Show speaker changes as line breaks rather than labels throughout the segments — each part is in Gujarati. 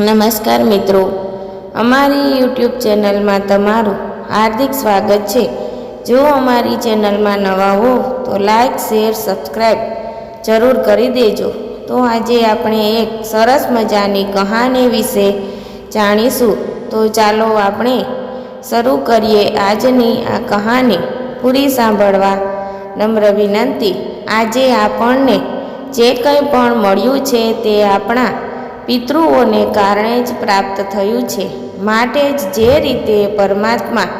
નમસ્કાર મિત્રો, અમારી યુટ્યુબ ચેનલમાં તમારું હાર્દિક સ્વાગત છે। જો અમારી ચેનલમાં નવા હો તો લાઈક, શેર, સબસ્ક્રાઈબ જરૂર કરી દેજો। તો આજે આપણે એક સરસ મજાની કહાની વિશે જાણીશું। તો ચાલો આપણે શરૂ કરીએ આજની આ કહાની। પૂરી સાંભળવા નમ્ર વિનંતી। આજે આપણને જે કંઈ પણ મળ્યું છે તે આપણા પિતૃઓને કારણે જ પ્રાપ્ત થયું છે। માટે જ જે રીતે પરમાત્મા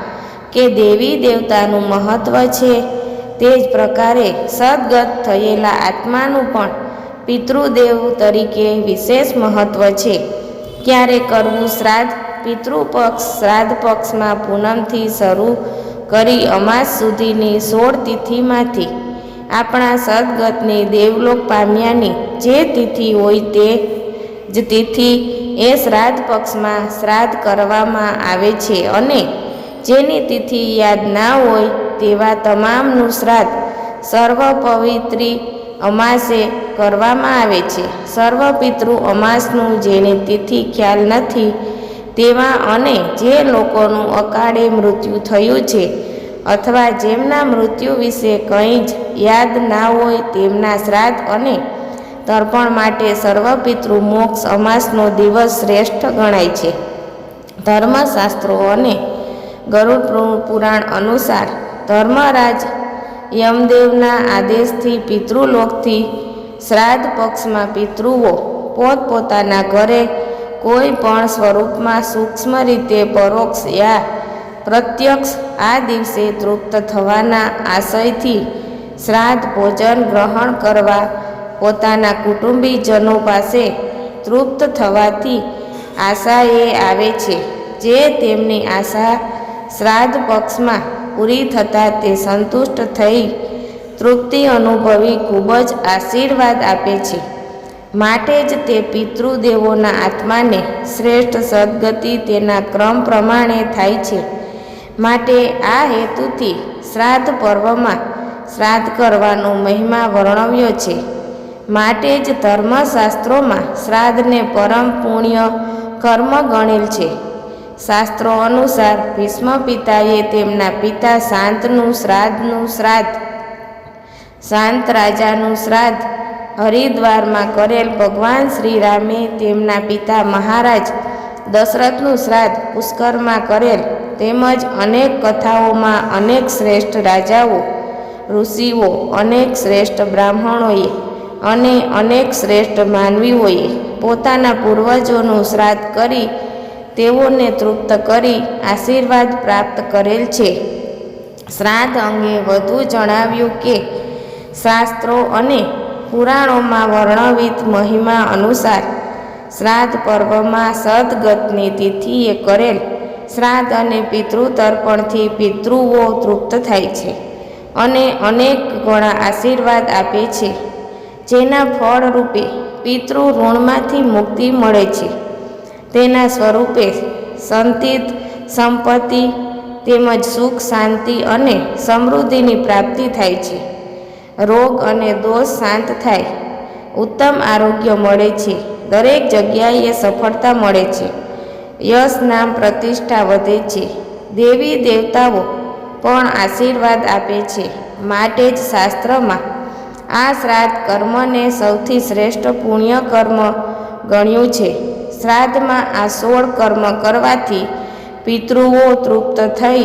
કે દેવી દેવતાનું મહત્ત્વ છે, તે જ પ્રકારે સદગત થયેલા આત્માનું પણ પિતૃદેવ તરીકે વિશેષ મહત્ત્વ છે। ક્યારે કરવું શ્રાદ્ધ? પિતૃપક્ષ શ્રાદ્ધ પક્ષમાં પૂનમથી શરૂ કરી અમાસ સુધીની 16 તિથિમાંથી આપણા સદગતની દેવલોક પામ્યાની જે તિથિ હોય તે જ તિથિ એ શ્રાદ્ધ પક્ષમાં શ્રાદ્ધ કરવામાં આવે છે અને જેની તિથિ યાદ ના હોય તેવા તમામનું શ્રાદ્ધ સર્વ પવિત્રી અમાસે કરવામાં આવે છે। સર્વ પિતૃ અમાસનું જેની તિથિ ખ્યાલ નથી તેવા અને જે લોકોનું અકાળે મૃત્યુ થયું છે અથવા જેમના મૃત્યુ વિશે કંઈ જ યાદ ના હોય તેમના શ્રાદ્ધ અને તર્પણ માટે સર્વપિતૃ મોક્ષ અમાસનો દિવસ શ્રેષ્ઠ ગણાય છે। ધર્મશાસ્ત્રો અને ગરુડ પુરાણ અનુસાર ધર્મરાજ યમદેવના આદેશથી પિતૃલોકથી શ્રાદ્ધ પક્ષમાં પિતૃઓ પોતપોતાના ઘરે કોઈ પણ સ્વરૂપમાં સૂક્ષ્મ રીતે પરોક્ષ યા પ્રત્યક્ષ આ દિવસે તૃપ્ત થવાના આશયથી શ્રાદ્ધ ભોજન ગ્રહણ કરવા પોતાના કુટુંબીજનો પાસે તૃપ્ત થવાથી આશાએ આવે છે। જે તેમની આશા શ્રાદ્ધ પક્ષમાં પૂરી થતાં તે સંતુષ્ટ થઈ તૃપ્તિ અનુભવી ખૂબ જ આશીર્વાદ આપે છે। માટે જ તે પિતૃદેવોના આત્માને શ્રેષ્ઠ સદગતિ તેના ક્રમ પ્રમાણે થાય છે। માટે આ હેતુથી શ્રાદ્ધ પર્વમાં શ્રાદ્ધ કરવાનો મહિમા વર્ણવ્યો છે। માટે જ ધર્મશાસ્ત્રોમાં શ્રાદ્ધને પરમ પુણ્ય કર્મ ગણેલ છે। શાસ્ત્રો અનુસાર ભીષ્મ પિતાએ તેમના પિતા શાંતનું શ્રાદ્ધ શાંત રાજાનું શ્રાદ્ધ હરિદ્વારમાં કરેલ, ભગવાન શ્રી રામે તેમના પિતા મહારાજ દશરથનું શ્રાદ્ધ પુષ્કરમાં કરેલ, તેમજ અનેક કથાઓમાં અનેક શ્રેષ્ઠ રાજાઓ, ઋષિઓ, અનેક શ્રેષ્ઠ બ્રાહ્મણોએ અને અનેક શ્રેષ્ઠ માનવીઓએ પોતાના પૂર્વજોનું શ્રાદ્ધ કરી તેઓને તૃપ્ત કરી આશીર્વાદ પ્રાપ્ત કરેલ છે। શ્રાદ્ધ અંગે વધુ જણાવ્યું કે શાસ્ત્રો અને પુરાણોમાં વર્ણવિત મહિમા અનુસાર શ્રાદ્ધ પર્વમાં સદગતની તિથિએ કરેલ શ્રાદ્ધ અને પિતૃતર્પણથી પિતૃઓ તૃપ્ત થાય છે અને અનેક ગણા આશીર્વાદ આપે છે, જેના ફળ રૂપે પિતૃ ઋણમાંથી મુક્તિ મળે છે। તેના સ્વરૂપે સંતિત સંપત્તિ તેમજ સુખ, શાંતિ અને સમૃદ્ધિની પ્રાપ્તિ થાય છે। રોગ અને દોષ શાંત થાય, ઉત્તમ આરોગ્ય મળે છે, દરેક જગ્યાએ સફળતા મળે છે, યશ નામ પ્રતિષ્ઠા વધે છે, દેવી દેવતાઓ પણ આશીર્વાદ આપે છે। માટે જ શાસ્ત્રમાં આ શ્રાદ્ધ કર્મને સૌથી શ્રેષ્ઠ પુણ્ય કર્મ ગણ્યું છે। શ્રાદ્ધમાં આ 16 કર્મ કરવાથી પિતૃઓ તૃપ્ત થઈ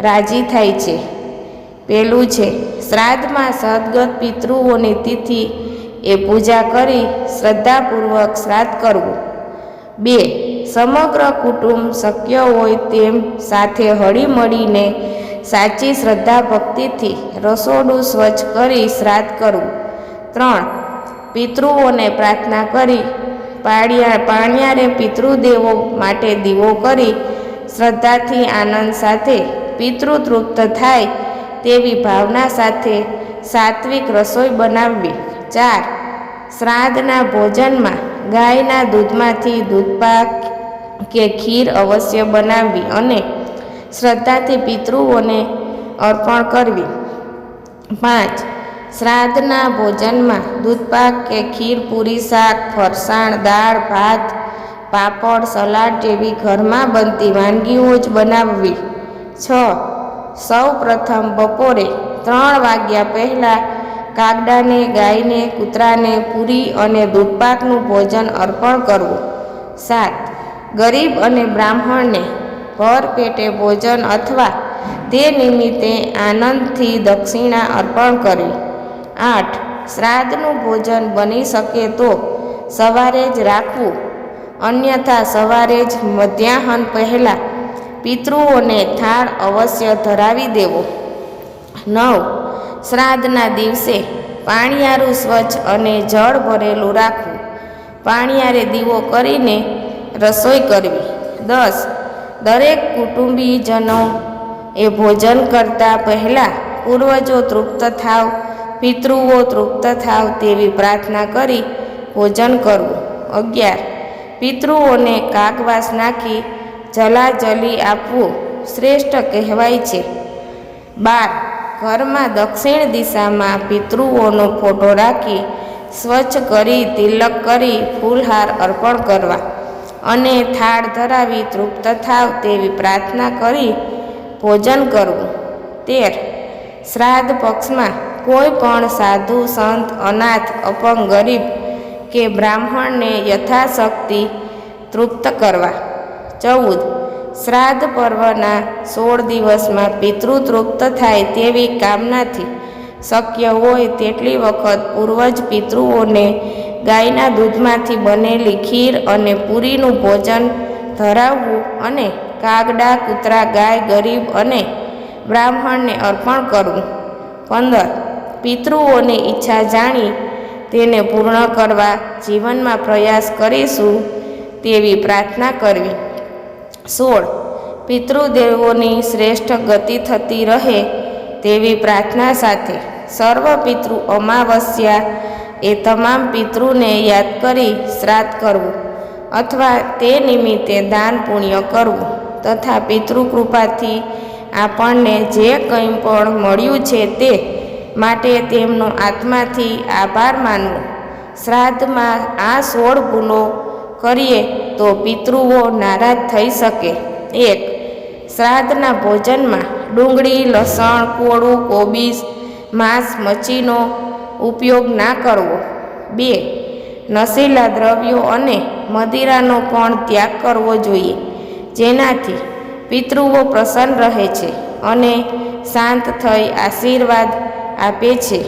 રાજી થાય છે। પહેલું છે શ્રાદ્ધમાં સદગત પિતૃઓની તિથિ એ પૂજા કરી શ્રદ્ધાપૂર્વક શ્રાદ્ધ કરવું। 2. સમગ્ર કુટુંબ શક્ય હોય તેમ સાથે હળીમળીને સાચી શ્રદ્ધા ભક્તિથી રસોડું સ્વચ્છ કરી શ્રાદ્ધ કરવું। 3. પિતૃઓને પ્રાર્થના કરી પાણિયારે પિતૃદેવો માટે દીવો કરી શ્રદ્ધાથી આનંદ સાથે પિતૃ તૃપ્ત થાય તેવી ભાવના સાથે સાત્વિક રસોઈ બનાવવી। 4. શ્રાદ્ધના ભોજનમાં ગાયના દૂધમાંથી દૂધપાક કે ખીર અવશ્ય બનાવવી અને શ્રદ્ધાથી પિતૃઓને અર્પણ કરવી। 5. શ્રાદ્ધના ભોજનમાં દૂધપાક કે ખીર, પૂરી, શાક, ફરસાણ, દાળ, ભાત, પાપડ, સલાડ જેવી ઘરમાં બનતી વાનગીઓ જ બનાવવી. 6. સૌ પ્રથમ બપોરે 3 વાગ્યા પહેલાં કાગડાને, ગાયને, કૂતરાને પૂરી અને દૂધપાકનું ભોજન અર્પણ કરવું. 7. ગરીબ અને બ્રાહ્મણને ભર પેટે ભોજન અથવા તે નિમિત્તે આનંદથી દક્ષિણા અર્પણ કરવી. 8. શ્રાદ્ધનું ભોજન બની શકે તો સવારે જ રાખવું, અન્યથા સવારે જ મધ્યાહન પહેલાં પિતૃઓને થાળ અવશ્ય ધરાવી દેવો. 9. શ્રાદ્ધના દિવસે પાણિયારું સ્વચ્છ અને જળ ભરેલું રાખવું. પાણિયારે દીવો કરીને રસોઈ કરવી. 10. દરેક કુટુંબીજનો એ ભોજન કરતા પહેલાં પૂર્વજો તૃપ્ત થાવ, પિતૃઓ તૃપ્ત થાવ તેવી પ્રાર્થના કરી ભોજન કરવું. 11. પિતૃઓને કાગવાસ નાખી જલાજલી આપવું શ્રેષ્ઠ કહેવાય છે. 12. ઘરમાં દક્ષિણ દિશામાં પિતૃઓનો ફોટો રાખી સ્વચ્છ કરી તિલક કરી ફૂલહાર અર્પણ કરવા અને થાળ ધરાવી તૃપ્ત થાવ તેવી પ્રાર્થના કરી ભોજન કરવું. 13. શ્રાદ્ધ પક્ષમાં કોઈ પણ સાધુ, સંત, અનાથ, અપંગ, ગરીબ કે બ્રાહ્મણને યથાશક્તિ તૃપ્ત કરવા. 14. શ્રાદ્ધ પર્વના 16 દિવસમાં પિતૃ તૃપ્ત થાય તેવી કામનાથી શક્ય હોય તેટલી વખત પૂર્વજ પિતૃઓને ગાયના દૂધમાંથી બનેલી ખીર અને પૂરીનું ભોજન ધરાવવું અને કાગડા, કૂતરા, ગાય, ગરીબ અને બ્રાહ્મણને અર્પણ કરવું. 15. પિતૃઓની ઈચ્છા જાણી તેને પૂર્ણ કરવા જીવનમાં પ્રયાસ કરીશું તેવી પ્રાર્થના કરવી. 16. પિતૃદેવોની શ્રેષ્ઠ ગતિ થતી રહે તેવી પ્રાર્થના સાથે સર્વ પિતૃ અમાવસ્યા એ તમામ પિતૃને યાદ કરી શ્રાદ્ધ કરવું અથવા તે નિમિત્તે દાન પુણ્ય કરવું તથા પિતૃકૃપાથી આપણને જે કંઈ પણ મળ્યું છે તે માટે તેમનો આત્માથી આભાર માનવો. શ્રાદ્ધમાં આ 16 ભૂલો કરીએ તો પિતૃઓ નારાજ થઈ શકે. 1. શ્રાદ્ધના ભોજનમાં ડુંગળી, લસણ, કોળું, કોબીજ, માંસ, મચ્છીનો ઉપયોગ ના કરવો. 2. નશીલા દ્રવ્યો અને મદિરાનો પણ ત્યાગ કરવો જોઈએ, જેનાથી પિતૃઓ પ્રસન્ન રહે છે અને શાંત થઈ આશીર્વાદ આપે છે.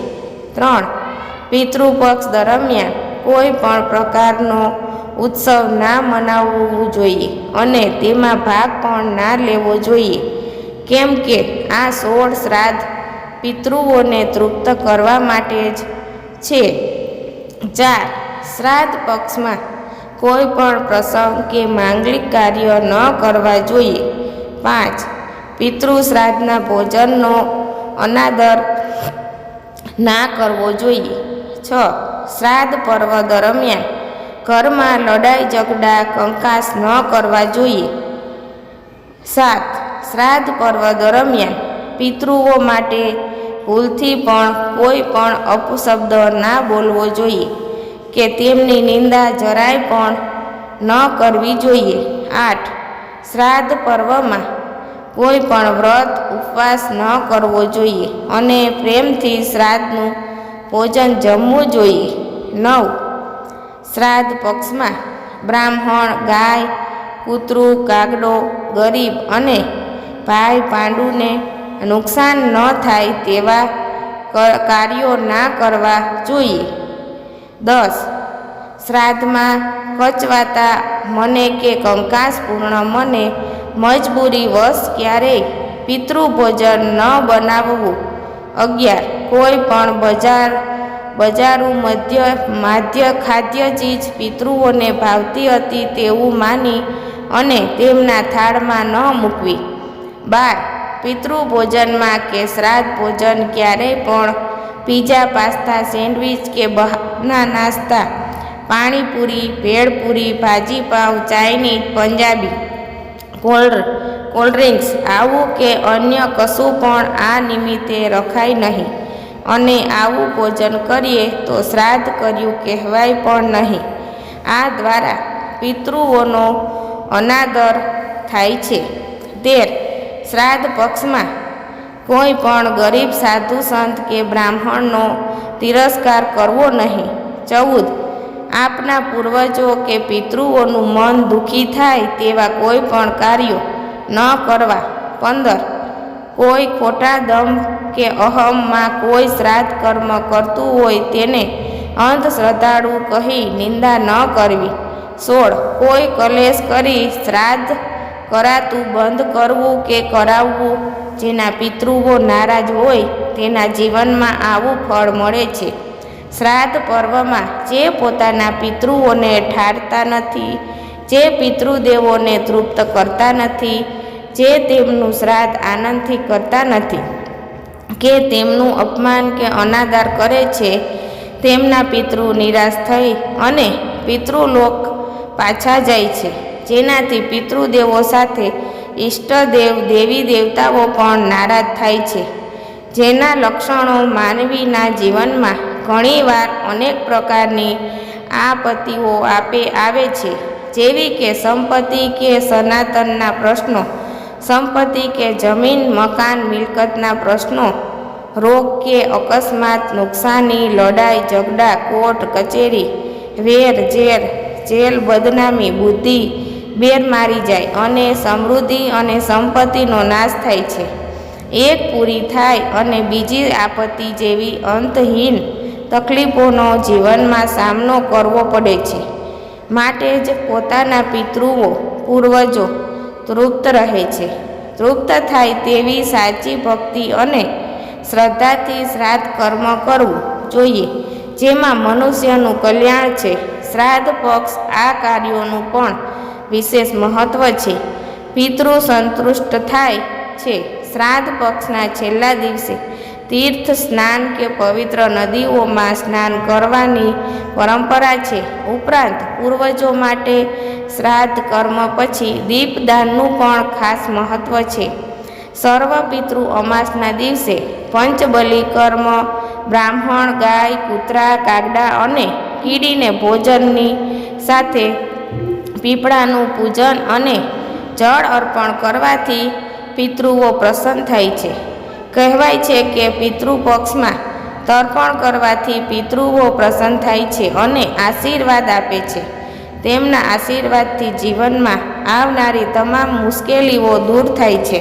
3. પિતૃપક્ષ દરમિયાન કોઈ પણ પ્રકારનો ઉત્સવ ના મનાવવો જોઈએ અને તેમાં ભાગ પણ ના લેવો જોઈએ, કેમ કે આ 16 શ્રાદ્ધ પિતૃઓને તૃપ્ત કરવા માટે જ છે. 4. શ્રાદ્ધ પક્ષમાં કોઈ પણ પ્રસંગ કે માંગલિક કાર્ય ન કરવા જોઈએ. 5. પિતૃ શ્રાદ્ધના ભોજનનો અનાદર ના કરવો જોઈએ. 6. શ્રાદ્ધ પર્વ દરમિયાન ઘરમાં લડાઈ ઝઘડા કંકાસ ન કરવા જોઈએ. 7. શ્રાદ્ધ પર્વ દરમિયાન પિતૃઓ માટે ભૂલથી પણ કોઈ પણ અપશબ્દ ના બોલવો જોઈએ કે તેમની નિંદા જરાય પણ ન કરવી જોઈએ. 8. શ્રાદ્ધ પર્વમાં કોઈ પણ વ્રત ઉપવાસ ન કરવો જોઈએ અને પ્રેમથી શ્રાદ્ધનું ભોજન જમવું જોઈએ. 9. શ્રાદ્ધ પક્ષમાં બ્રાહ્મણ, ગાય, કૂતરું, કાગડો, ગરીબ અને ભાઈ પાંડુને નુકસાન ન થાય તેવા કાર્યો ના કરવા જોઈએ. 10. શ્રાદ્ધમાં કચવાતા મને કે કંકાસપૂર્ણ મને મજબૂરી વશ ક્યારેય પિતૃભોજન ન બનાવવું. 11. કોઈ પણ બજારું માધ્ય ખાદ્ય ચીજ પિતૃઓને ભાવતી હતી તેવું માની અને તેમના થાળમાં ન મૂકવી. 12. પિતૃભોજનમાં કે શ્રાદ્ધ ભોજન ક્યારેય પણ પીઝા, પાસ્તા, સેન્ડવિચ કે બહારના નાસ્તા, પાણીપુરી, ભેળપુરી, ભાજીપાવ, ચાઇનીઝ, પંજાબી, કોલ્ડ્રિંક્સ આવું કે અન્ય કશું પણ આ નિમિત્તે રખાય નહીં અને આવું ભોજન કરીએ તો શ્રાદ્ધ કર્યું કહેવાય પણ નહીં. આ દ્વારા પિતૃઓનો અનાદર થાય છે. 13. શ્રાદ્ધ પક્ષમાં કોઈ પણ ગરીબ સાધુ સંત કે બ્રાહ્મણનો તિરસ્કાર કરવો નહીં. 14. આપના પૂર્વજો કે પિતૃઓનું મન દુઃખી થાય તેવા કોઈ પણ કાર્યો ન કરવા. 15. કોઈ ખોટા દંભ કે અહમમાં કોઈ શ્રાદ્ધ કર્મ કરતું હોય તેને અંધશ્રદ્ધાળુ કહી નિંદા ન કરવી. 16. કોઈ કલેશ કરી શ્રાદ્ધ કરાતું બંધ કરવું કે કરાવવું. જેના પિતૃઓ નારાજ હોય તેના જીવનમાં આવું ફળ મળે છે. શ્રાદ્ધ પર્વમાં જે પોતાના પિતૃઓને ઠારતા નથી, જે પિતૃદેવોને તૃપ્ત કરતા નથી, જે તેમનું શ્રાદ્ધ આનંદથી કરતા નથી કે તેમનું અપમાન કે અનાદર કરે છે, તેમના પિતૃ નિરાશ થઈ અને પિતૃલોક પાછા જાય છે. જેનાથી પિતૃદેવો સાથે ઈષ્ટદેવ દેવી દેવતાઓ પણ નારાજ થાય છે. જેના લક્ષણો માનવીના જીવનમાં ઘણીવાર અનેક પ્રકારની આપત્તિઓ આવે છે, જેવી કે સંપત્તિ કે સનાતનના પ્રશ્નો, સંપત્તિ કે જમીન મકાન મિલકતના પ્રશ્નો, રોગ કે અકસ્માત, નુકસાની, લડાઈ ઝઘડા, કોર્ટ કચેરી, વેર ઝેર, જેલ, બદનામી, બુદ્ધિ બેર મારી જાય અને સમૃદ્ધિ અને સંપત્તિનો નાશ થાય છે. એક પૂરી થાય અને બીજી આપત્તિ જેવી અંતહીન તકલીફોનો જીવનમાં સામનો કરવો પડે છે. માટે જ પોતાના પિતૃઓ પૂર્વજો તૃપ્ત રહે છે. તૃપ્ત થાય તેવી સાચી ભક્તિ અને શ્રદ્ધાથી શ્રાદ્ધ કર્મ કરવું જોઈએ, જેમાં મનુષ્યનું કલ્યાણ છે. શ્રાદ્ધ પક્ષ આ કાર્યોનું પણ વિશેષ મહત્વ છે. પિતૃ સંતુષ્ટ થાય છે. શ્રાદ્ધ પક્ષના છેલ્લા દિવસે તીર્થ સ્નાન કે પવિત્ર નદીઓમાં સ્નાન કરવાની પરંપરા છે. ઉપરાંત પૂર્વજો માટે શ્રાદ્ધ કર્મ પછી દીપદાનનું પણ ખાસ મહત્વ છે. સર્વ પિતૃ અમાસના દિવસે પંચબલી કર્મ બ્રાહ્મણ, ગાય, કૂતરા, કાગડા અને કીડીને ભોજનની સાથે પીપળાનું પૂજન અને જળ અર્પણ કરવાથી પિતૃઓ પ્રસન્ન થાય છે. કહેવાય છે કે પિતૃપક્ષમાં તર્પણ કરવાથી પિતૃઓ પ્રસન્ન થાય છે અને આશીર્વાદ આપે છે. તેમના આશીર્વાદથી જીવનમાં આવનારી તમામ મુશ્કેલીઓ દૂર થાય છે.